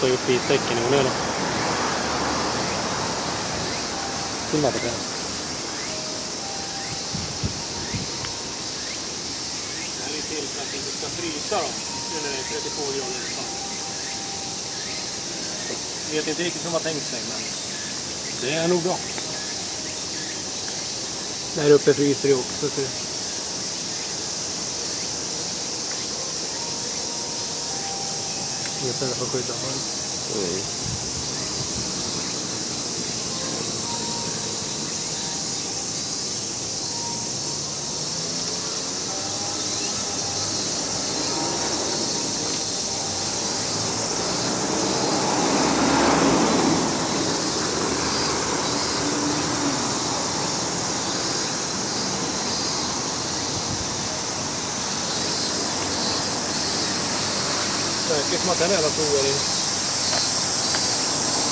ta upp istäcken i onödan. Filma det där. Det här är till för att det inte ska frysa då. Nu när det är 32 grader. Jag vet inte riktigt hur man tänkt sig, men det är nog bra. Där uppe fryser det också. Så inget ställe för att skydda man. Det verkar som att det är några toer in.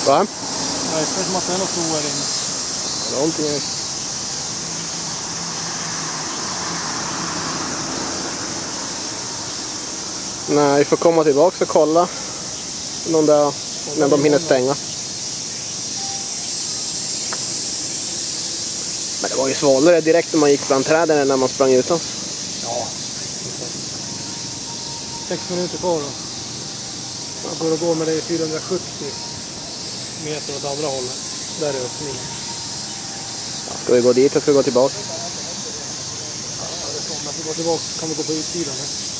Va? Det verkar som att det är några toer in. Någonting är... Nej, vi får komma tillbaka och kolla. Någon där, när de hinner stänga. Men det var ju svalare direkt när man gick bland träden än när man sprang utan. Ja. 6 minuter kvar då. Man får gå med det i 470 meter åt andra hållet. Där är öppningen. Ja, ska vi gå dit och ska vi gå tillbaka? Ja, det kommer. När vi går tillbaka kan vi gå på utsidan här.